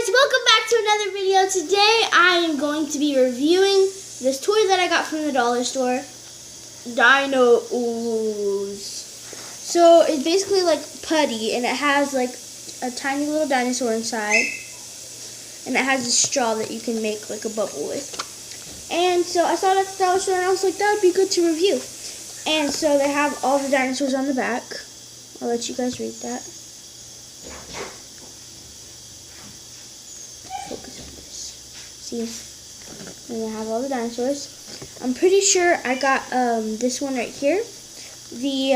guys, welcome back to another video. Today I am going to be reviewing this toy that I got from the dollar store, Dino ooze. So it's basically like putty, and it has like a tiny little dinosaur inside, and it has a straw that you can make like a bubble with. And so I saw it at the dollar store and I was like, that would be good to review. And so they have all the dinosaurs on the back. I'll let you guys read that. Focus on this. See? And they have all the dinosaurs. I'm pretty sure I got this one right here. The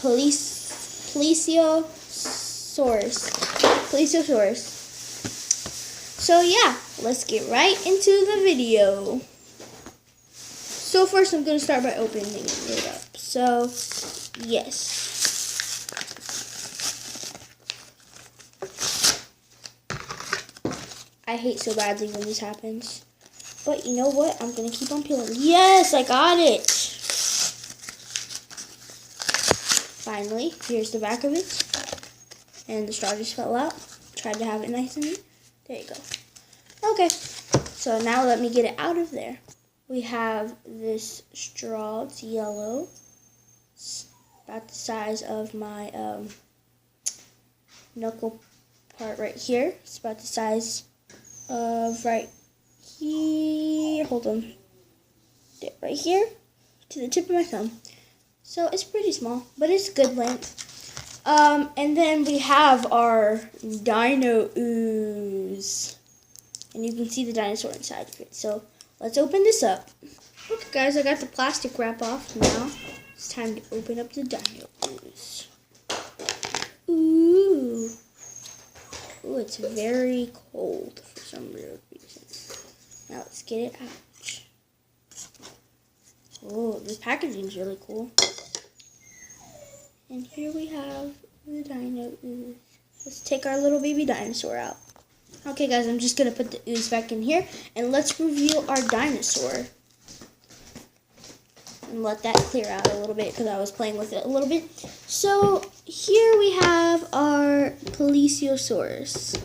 Plesiosaurus. So yeah, let's get right into the video. So first I'm going to start by opening it up. So, yes. I hate so badly when this happens. But you know what? I'm going to keep on peeling. Yes, I got it! Finally, here's the back of it. And the straw just fell out. Tried to have it nice and neat. There you go. Okay, so now let me get it out of there. We have this straw. It's yellow. It's about the size of my knuckle part right here. It's about the size of right here. Hold on. Right here to the tip of my thumb. So it's pretty small, but it's good length. And then we have our Dino ooze. And you can see the dinosaur inside of it. So let's open this up. Okay guys, I got the plastic wrap off. Now it's time to open up the Dino ooze. Ooh. Ooh, it's very cold for some weird reason. Now let's get it out. Oh, this packaging is really cool. And here we have the Dino ooze. Let's take our little baby dinosaur out. Okay guys, I'm just going to put the ooze back in here, and let's review our dinosaur. And let that clear out a little bit because I was playing with it a little bit. So here we have our Plesiosaurus.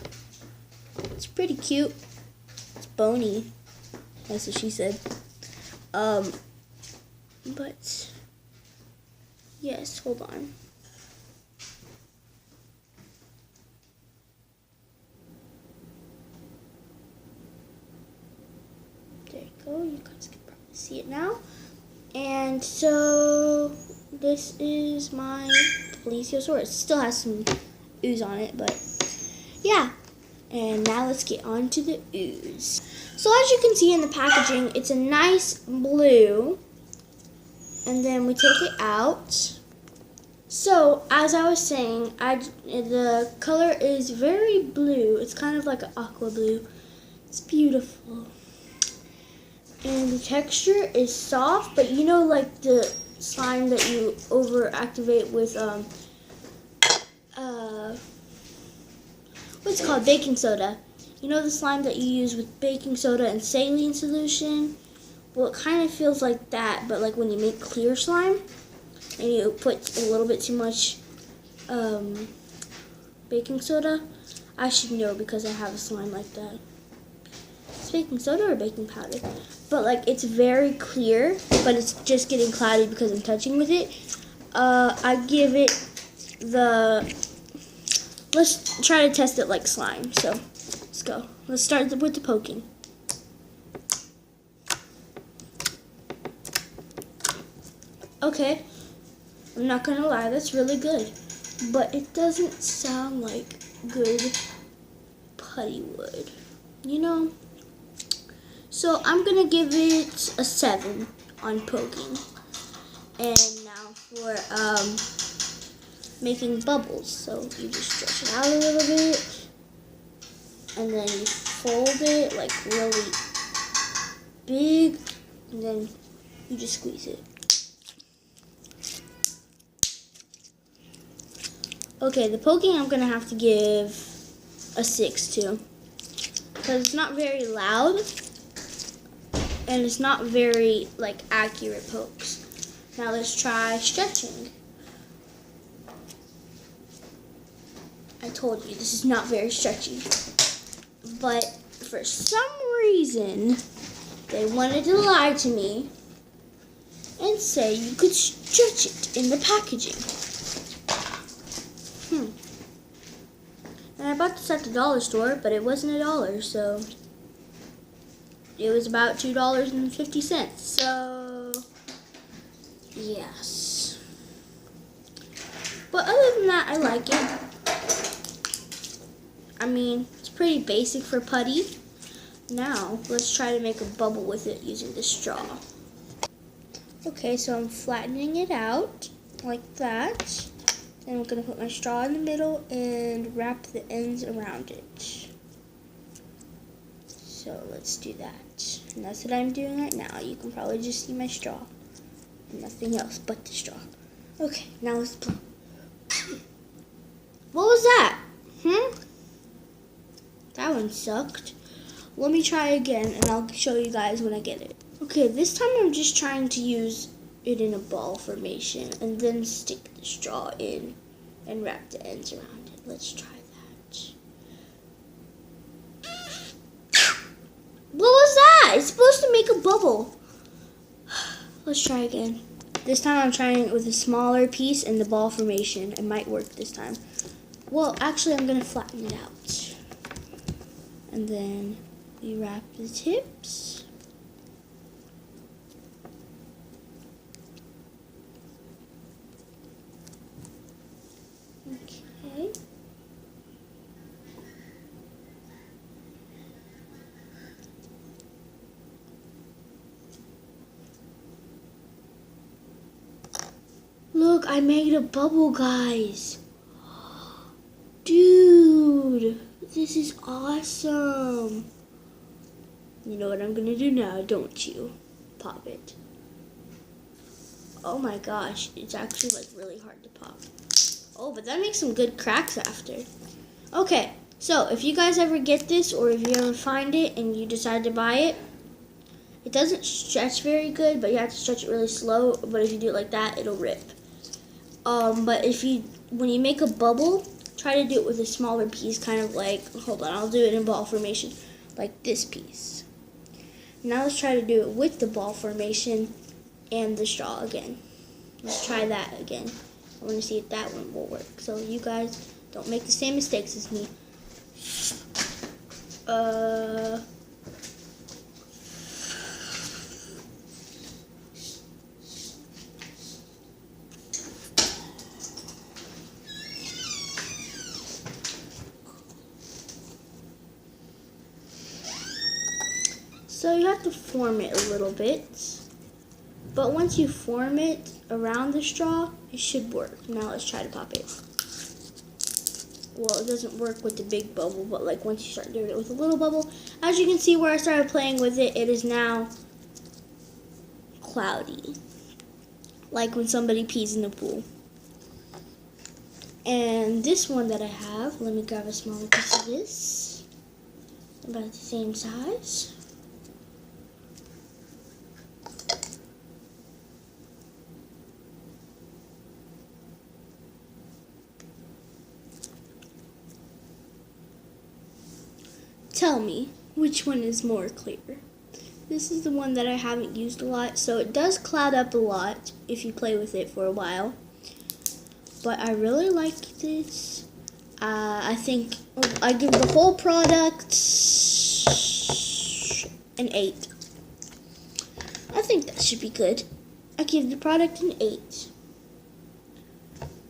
It's pretty cute. It's bony. That's what she said. But yes, hold on. There you go. You guys can probably see it now. And so this is my Plesiosaurus. It still has some ooze on it, but yeah. And now let's get on to the ooze. So as you can see in the packaging, it's a nice blue. And then we take it out. So as I was saying, the color is very blue. It's kind of like an aqua blue. It's beautiful. And the texture is soft, but you know, like the slime that you overactivate with what's it called, baking soda. You know the slime that you use with baking soda and saline solution? Well, it kind of feels like that, but like when you make clear slime and you put a little bit too much baking soda. I should know because I have a slime like that. It's baking soda or baking powder. But like it's very clear, but it's just getting cloudy because I'm touching with it. I give it let's try to test it like slime. So let's go. Let's start with the poking. Okay, I'm not gonna lie, that's really good, but it doesn't sound like good putty would, you know? So I'm gonna give it a 7 on poking. And now for making bubbles. So you just stretch it out a little bit, and then you fold it like really big, and then you just squeeze it. Okay, the poking I'm going to have to give a 6 to, because it's not very loud, and it's not very, like, accurate pokes. Now let's try stretching. I told you, this is not very stretchy. But for some reason, they wanted to lie to me and say you could stretch it in the packaging. And I bought this at the dollar store, but it wasn't $1, so it was about $2.50. So, yes. But other than that, I like it. I mean, it's pretty basic for putty. Now, let's try to make a bubble with it using the straw. Okay, so I'm flattening it out like that. And I'm going to put my straw in the middle and wrap the ends around it. So let's do that. And that's what I'm doing right now. You can probably just see my straw. And nothing else but the straw. Okay, now let's blow. What was that? That one sucked. Let me try again and I'll show you guys when I get it. Okay, this time I'm just trying to use it in a ball formation and then stick the straw in and wrap the ends around it. Let's try that. What was that? It's supposed to make a bubble. Let's try again. This time I'm trying it with a smaller piece and the ball formation. It might work this time. Well, actually I'm gonna flatten it out. And then we wrap the tips. Okay. Look, I made a bubble, guys. Dude, this is awesome. You know what I'm gonna do now, don't you? Pop it. Oh my gosh, it's actually like really hard to pop. Oh, but that makes some good cracks after. Okay, so if you guys ever get this or if you ever find it and you decide to buy it, it doesn't stretch very good, but you have to stretch it really slow. But if you do it like that, it'll rip. But when you make a bubble, try to do it with a smaller piece, kind of like, hold on, I'll do it in ball formation, like this piece. Now let's try to do it with the ball formation and the straw again. Let's try that again. I want to see if that one will work. So you guys don't make the same mistakes as me. So you have to form it a little bit. But once you form it around the straw, it should work. Now let's try to pop it. Well, it doesn't work with the big bubble, but like once you start doing it with a little bubble, as you can see where I started playing with it, it is now cloudy. Like when somebody pees in the pool. And this one that I have, let me grab a smaller piece of this. About the same size. Tell me, which one is more clear? This is the one that I haven't used a lot, so it does cloud up a lot if you play with it for a while. But I really like this. I think I give the whole product an 8. I think that should be good. I give the product an 8.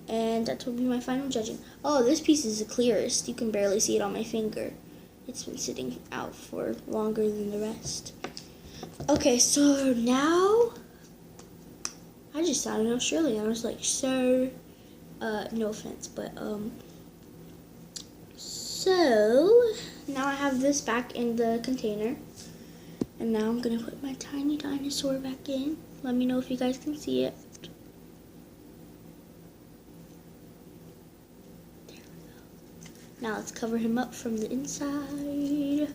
And that will be my final judging. Oh, this piece is the clearest. You can barely see it on my finger. It's been sitting out for longer than the rest. Okay, so now I just sounded Australian. I was like, sir, no offense, but so now I have this back in the container, and now I'm gonna put my tiny dinosaur back in. Let me know if you guys can see it. Now let's cover him up from the inside.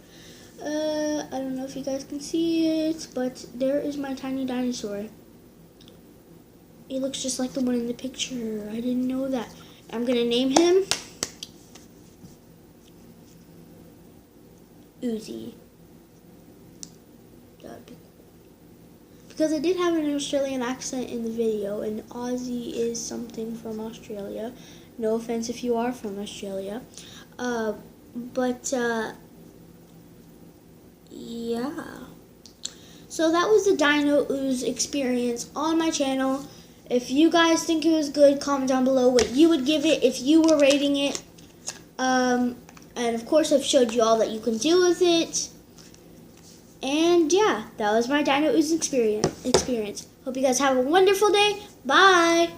I don't know if you guys can see it, but there is my tiny dinosaur. He looks just like the one in the picture. I didn't know that. I'm gonna name him oozy. That'd be cool. Because I did have an Australian accent in the video, and Aussie is something from Australia. No offense if you are from Australia. Yeah. So that was the Dino ooze experience on my channel. If you guys think it was good, comment down below what you would give it if you were rating it. And of course I've showed you all that you can do with it. And yeah, that was my Dino ooze experience. Hope you guys have a wonderful day. Bye!